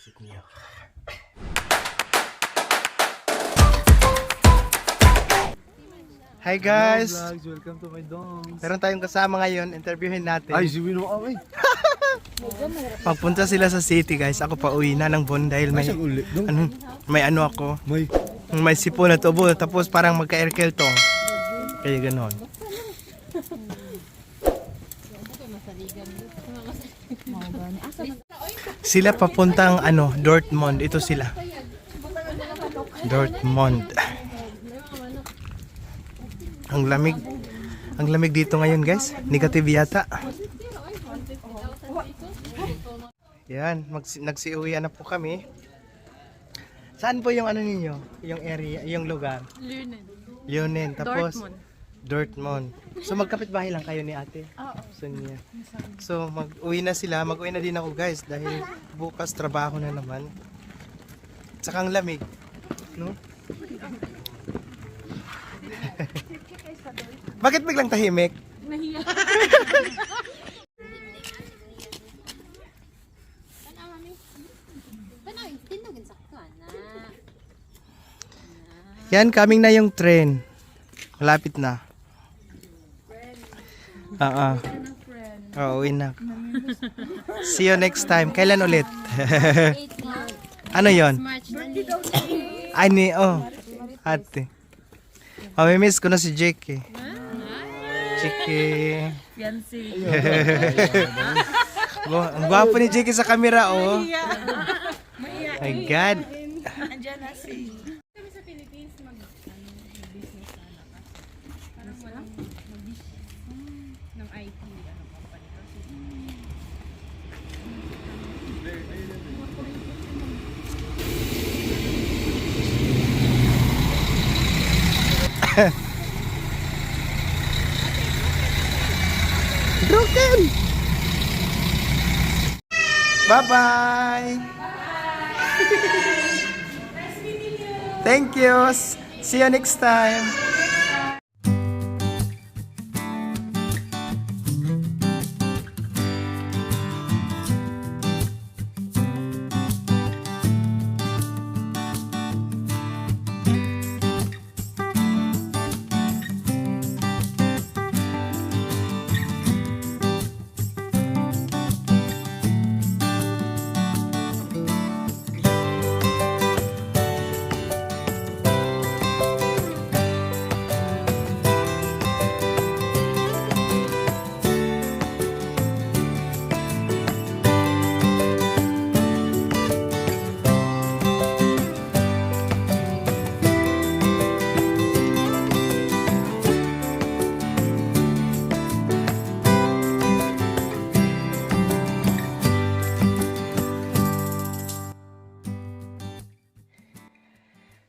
Isip niyo. Hi guys! Hello vlogs, welcome to my dorms. Meron tayong kasama ngayon, interviewin natin. Ay, si Wino Away. Pagpunta sila sa city guys, ako pa uwi na ng Bon dahil may ano ako, may sipon na tubo tapos parang magka-airkel to. Kaya ganon. Sila papuntang Dortmund, ito sila. Dortmund. Ang lamig dito ngayon guys. Negative yata. Yan, nagsiuwian na po kami. Saan po yung ninyo? Yung area, yung lugar? Leunen. Tapos Dortmund. So magkapit-bahay lang kayo ni ate? Oo. So mag-uwi na sila. Mag-uwi na din ako guys dahil bukas trabaho na naman. Tsaka ang lamig. No? Bakit biglang tahimik? Nahiya. Yan, coming na yung train. Malapit na. Uwi na. See you next time. Kailan ulit? Ano yon? Ay, ate. Mamimiss ko na si Jake. Jake. Fiancé. Ang gwapo ni Jake sa camera, oh. My God. Andiyan na si... Kami sa Philippines mag-business na parang walang ng IT company. Broken. Bye-bye. Nice meeting you. Thank you. See you next time.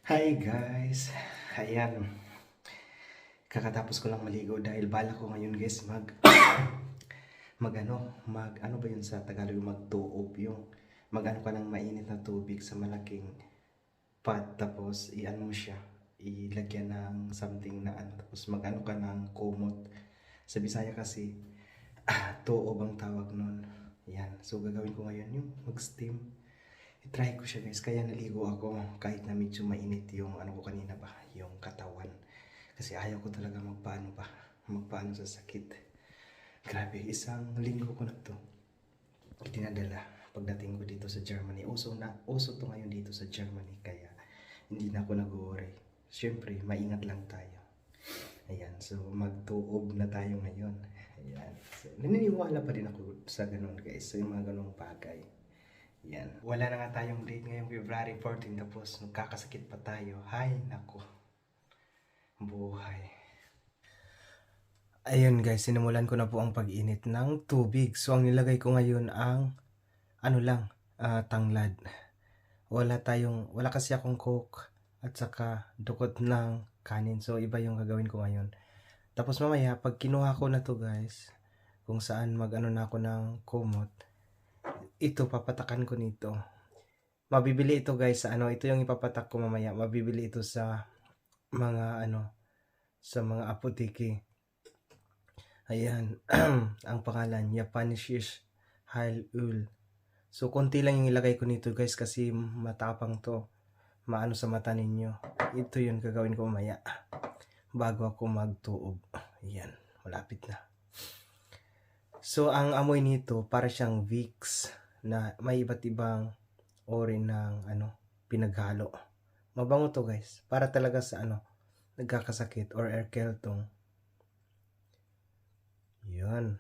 Hi guys, ayan, kakatapos ko lang maligo dahil bala ko ngayon guys ano ba yun sa Tagalog, magtuob, yung magano ka ng mainit na tubig sa malaking pot, tapos iano mo siya, ilagyan ng something na tapos magano ka ng kumot, sa Bisaya kasi tuob ang tawag nun. Yan, so gagawin ko ngayon yung mag-steam. I-try ko siya guys, kaya naligo ako kahit na medyo mainit yung ko kanina ba, yung katawan. Kasi ayaw ko talaga magpaano sa sakit. Grabe, isang linggo ko na to itinadala pagdating ko dito sa Germany. Uso to ngayon dito sa Germany, kaya hindi na ako nag-worry. Siyempre, maingat lang tayo. Ayan, so magtuob na tayo ngayon. Ayan, so, naniniwala pa rin ako sa ganun guys, so yung mga ganung bagay. Yan. Wala na nga tayong date ngayong February 14, tapos nagkakasakit pa tayo. Hay, nako. Buhay. Ayun guys, sinimulan ko na po ang pag-init ng tubig. So ang nilagay ko ngayon ang tanglad. Wala kasi akong coke at saka dukot ng kanin. So iba yung gagawin ko ngayon. Tapos mamaya, pag kinuha ko na to guys, kung saan na ako ng kumot, ito papatakan ko nito. Mabibili ito guys sa ito yung ipapatak ko mamaya. Mabibili ito sa mga sa mga apoteke. Ayan, ang pangalan, Japanische Heilöl. So, konti lang yung ilagay ko nito guys kasi matapang to. Maano sa mata ninyo. Ito yun gagawin ko mamaya. Bago ako magtuob. Ayan, malapit na. So, ang amoy nito para siyang Vicks na may iba't ibang ori ng pinaghalo. Mabango to guys. Para talaga sa nagkakasakit or erkeltong. Yun.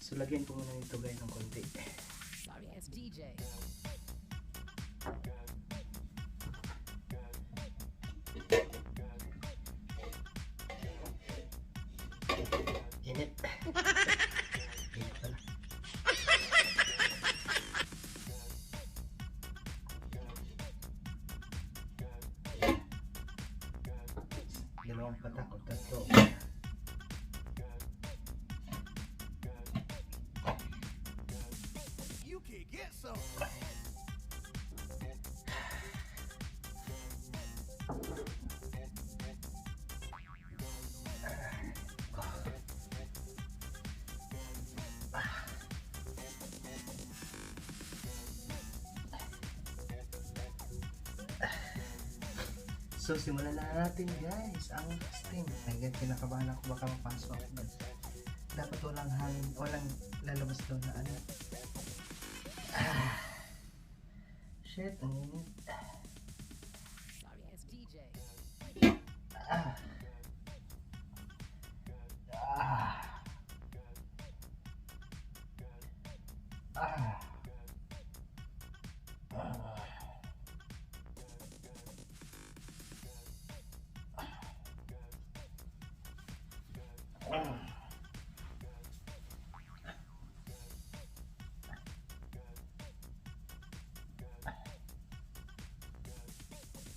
So, lagyan ko muna nito guys ng konti. Sorry, it's DJ. Init. Init pala. Dalawang patak o tatlo. You can get some. So, simulan na natin guys ang steam. Hanggang kinakabahan ako baka mapasok ako guys. Dapat walang hangin, walang lalabas doon na Shit, ang init. Sorry, it's DJ. Ah. Ah. Ah.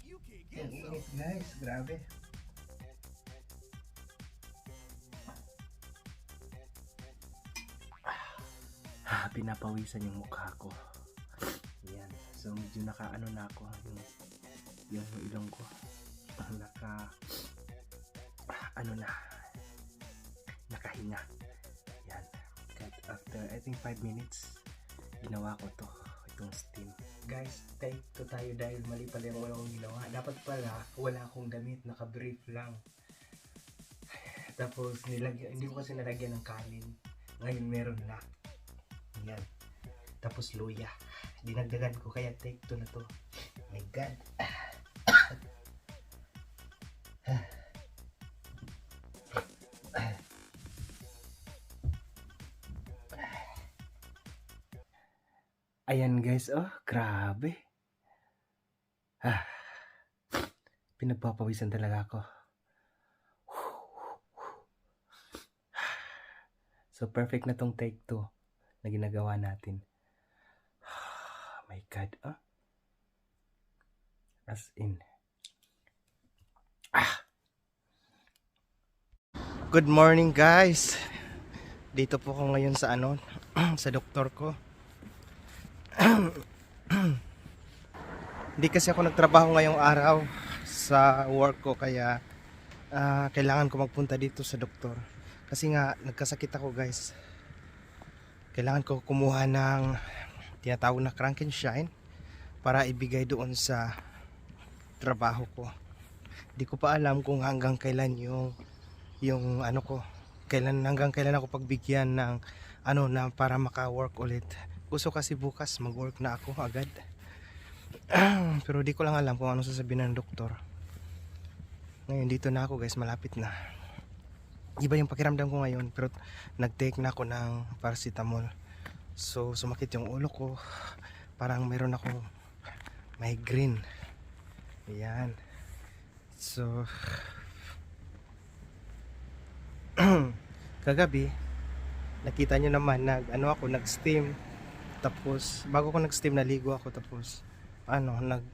You can Ang get some. init guys, grabe. Pinapawisan yung mukha ko. Yan. So medyo nakaano na ako yung ilong ko. Nakahinga. Yan. After I think 5 minutes ginawa ko itong steam. Guys, take to tayo dahil mali pala yung wala kong ginawa. Dapat pala wala akong damit, naka-brief lang. Tapos hindi ko kasi nalagyan ng kanin. Ngayon meron na. Yan. Tapos luya. Dinagdagan ko kaya take 2 na to. My God. Ayan guys, oh, grabe. Pinagpapawisan talaga ako. So perfect na tong take 2 na ginagawa natin. My God, oh. As in. Good morning guys. Dito po ako ngayon sa sa doktor ko. Hindi kasi ako nagtrabaho ngayong araw sa work ko kaya kailangan ko magpunta dito sa doktor. Kasi nga nagkasakit ako guys. Kailangan ko kumuha ng tinatawag na Frankenstein para ibigay doon sa trabaho ko. Hindi ko pa alam kung hanggang kailan yung hanggang kailan ako pagbigyan ng na para maka-work ulit. Gusto kasi bukas mag-work na ako agad. Pero di ko lang alam kung ano sasabihin ng doktor. Ngayon dito na ako guys, malapit na. Iba yung pakiramdam ko ngayon pero nag-take na ako ng paracetamol. So sumakit yung ulo ko. Parang meron akong migraine. Ayan. So kagabi nakita nyo naman nag-steam. Tapos bago ko nag-steam naligo ako, tapos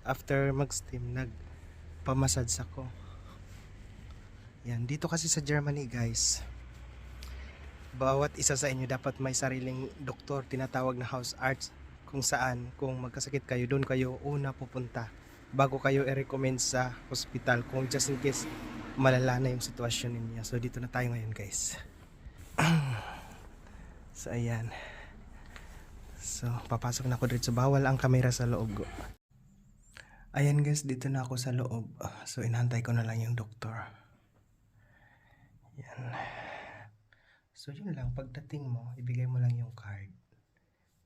after mag-steam nagpamassage ako. Yan, dito kasi sa Germany guys, bawat isa sa inyo dapat may sariling doktor, tinatawag na house arts, kung saan kung magkasakit kayo doon kayo una pupunta bago kayo i-recommend sa hospital kung just in case malala na yung sitwasyon ninyo. So dito na tayo ngayon guys. So ayan, So, papasok na ako dito. Bawal ang kamera sa loob ko. Ayan guys, dito na ako sa loob. So, inantay ko na lang yung doktor. Yan. So, yun lang. Pagdating mo, ibigay mo lang yung card.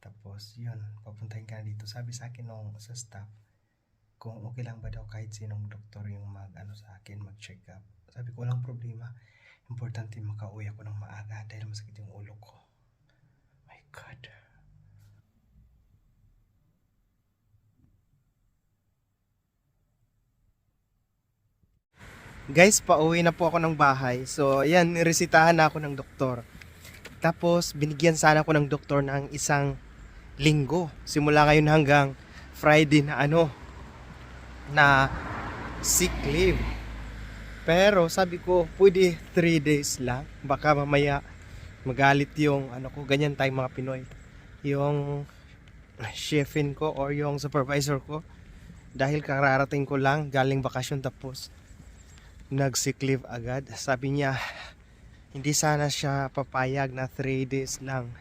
Tapos, yun. Papuntahin ka na dito. Sabi sa akin nung sa staff, kung okay lang ba daw kahit sinong doktor yung sa akin, mag-check up. Sabi ko, walang problema. Importante makauwi ako ng maaga dahil masakit yung ulo ko. My God. Guys, pauwi na po ako ng bahay. So, ayan, niresitahan na ako ng doktor. Tapos, binigyan sana ako ng doktor ng isang linggo. Simula ngayon hanggang Friday na sick leave. Pero, sabi ko, pwede 3 days lang. Baka mamaya magalit yung ganyan tayong mga Pinoy. Yung chefin ko or yung supervisor ko. Dahil kararating ko lang, galing bakasyon tapos nag-sick leave agad. Sabi niya, hindi sana siya papayag na 3 days lang.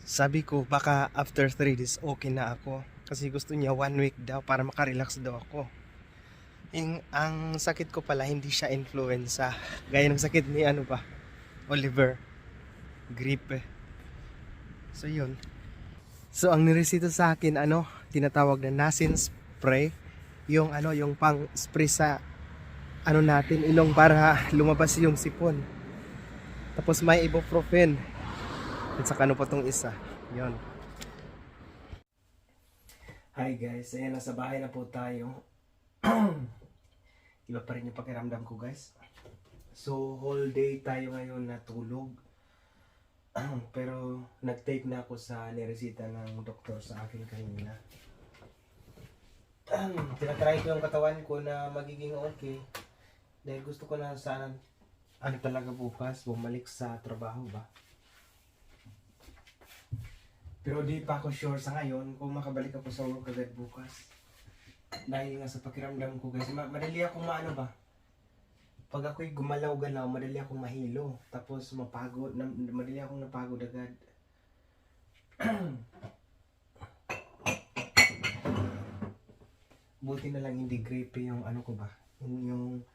Sabi ko, baka after 3 days okay na ako. Kasi gusto niya 1 week daw para makarelax daw ako. Ang sakit ko pala, hindi siya influenza. Gaya ng sakit ni Oliver. Gripe. So yun. So ang niresito sa akin, tinatawag na Nasin spray. Yung pang spray sa natin, ilong para lumabas yung sipon. Tapos may ibuprofen. At saka pa tong isa. Yon. Hi guys, ayan, nasa bahay na po tayo. Iba pa rin yung pakiramdam ko guys. So whole day tayo ngayon natulog. Pero nag-take na ako sa niresita ng doktor sa akin kanina. Tinatry ko yung katawan ko na magiging okay. Dahil gusto ko na sana talaga bukas bumalik sa trabaho ba. Pero di pa ako sure sa ngayon kung makabalik ako sa work agad bukas. Dahil nga sa pakiramdam ko guys, madali akong pag ako'y gumalaw-galaw, madali akong mahilo. Tapos mapagod, madali akong napagod agad. Buti na lang hindi gripe yung yung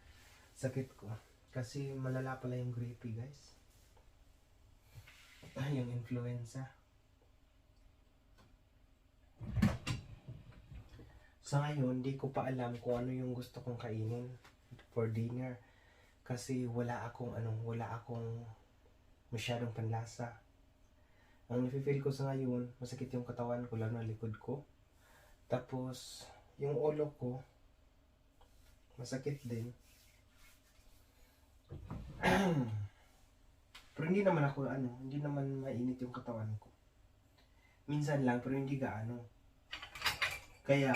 sakit ko. Kasi malala pala yung gripe guys. Yung influenza. Sa ngayon, di ko pa alam kung ano yung gusto kong kainin for dinner. Kasi wala akong masyadong panlasa. Ang nafe-feel ko sa ngayon, masakit yung katawan ko, lalo na likod ko. Tapos, yung ulo ko, masakit din. Pero hindi naman hindi naman mainit yung katawan ko. Minsan lang, pero hindi gaano. Kaya,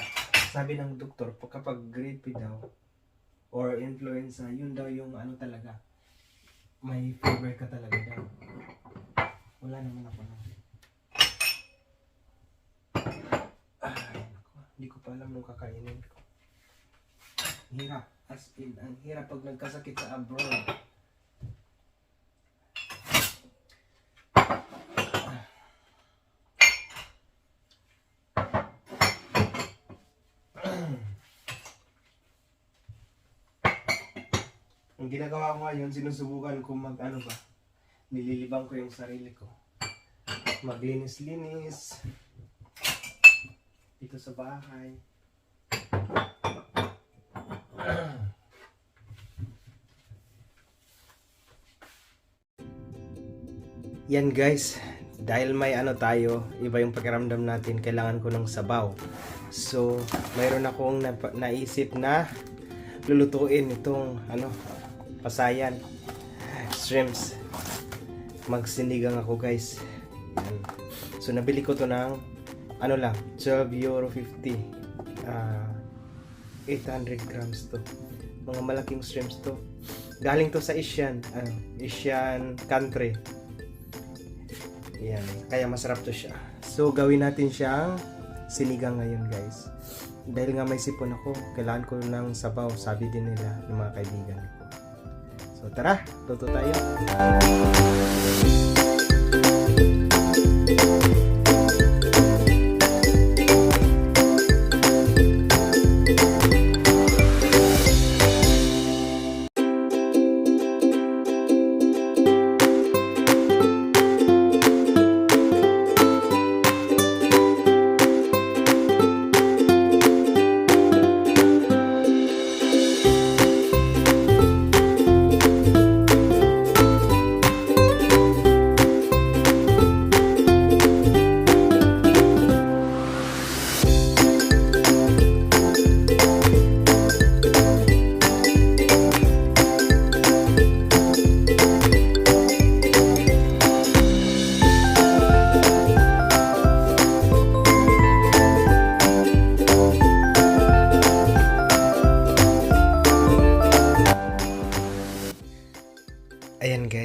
sabi ng doktor, kapag gripe daw, or influenza, yun daw yung talaga. May fever ka talaga daw. Wala naman ako hindi ko pa alam nung kakainin ko. Hirap. As in, ang hirap pag nagkasakit sa abroad. Ang ginagawa ko ngayon, sinusubukan ko nililibang ko yung sarili ko. Maglinis-linis dito sa bahay. Yan guys, dahil may tayo, iba yung pakiramdam natin, kailangan ko ng sabaw. So, mayroon akong naisip na lulutuin itong pasayan, shrimps. Magsinigang ako guys. Yan. So, nabili ko to ng 12 euro 50. 800 grams to. Mga malaking shrimps to. Galing to sa Asian country. Yan, kaya masarap to siya. So, gawin natin siyang sinigang ngayon, guys. Dahil nga may sipon ako, kailangan ko ng sabaw, sabi din nila ng mga kaibigan ko. So, tara, luto tayo.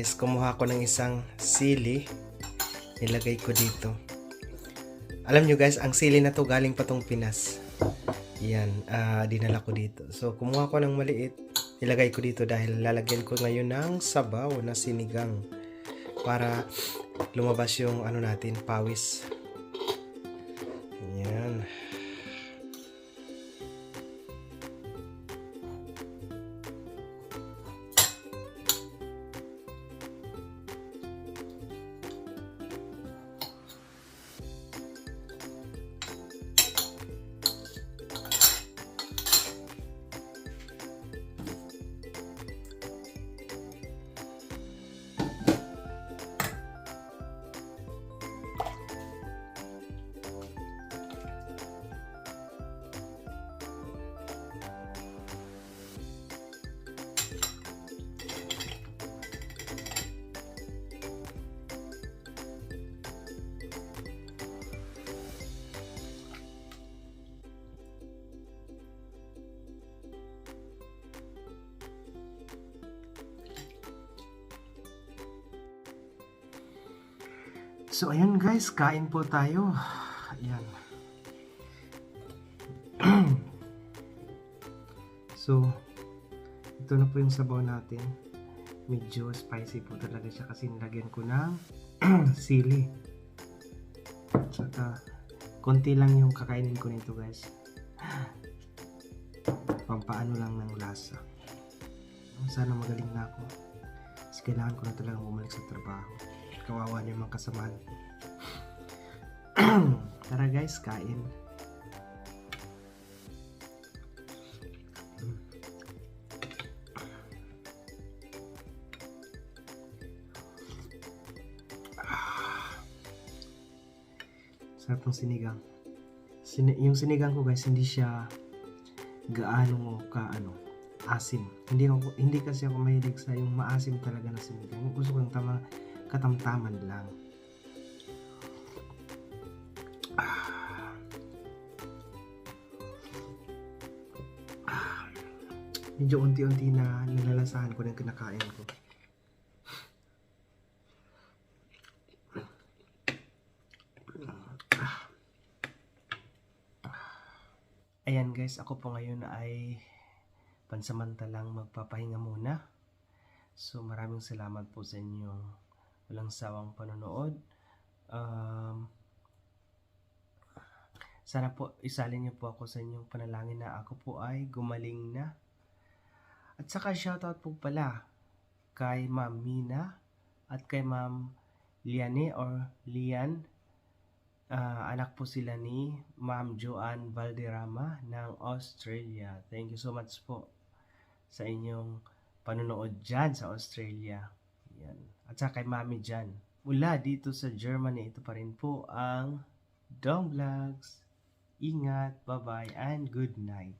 guys, kumuha ko ng isang sili. Nilagay ko dito. Alam nyo guys, ang sili na to galing pa tong Pinas. Yan, dinala ko dito. So, kumuha ko ng maliit. Nilagay ko dito dahil lalagyan ko ngayon ng sabaw na sinigang. Para lumabas yung ano natin, pawis. Yan. So, ayun guys, kain po tayo. Ayan. So, ito na po yung sabaw natin. Medyo spicy po talaga siya kasi nilagyan ko ng sili. Saka, konti lang yung kakainin ko nito guys. Pampaano lang ng lasa. Sana magaling na ako. Kasi kailangan ko na talagang bumalik sa trabaho. Kawawa niyo mga kasamahan ko. Tara guys, kain. Sarap ng sinigang. Yung sinigang ko guys, hindi siya gaano asim. Hindi kasi ako mahilig sa yung maasim talaga na sinigang. Gusto ko yung katamtaman lang. Medyo unti-unti na nilalasahan ko ng kinakain ko. Ayan guys, ako po ngayon ay pansamantalang magpapahinga muna. So maraming salamat po sa inyong walang sawang panonood. Sana po isalin niyo po ako sa inyong panalangin na ako po ay gumaling na. At saka shoutout po pala kay Ma'am Mina at kay Ma'am Liane or Lian. Anak po sila ni Ma'am Joanne Valderrama ng Australia. Thank you so much po sa inyong panonood dyan sa Australia. Yan. At saka kay Mami dyan. Mula dito sa Germany, ito pa rin po ang Dong Vlogs. Ingat, bye-bye, and good night.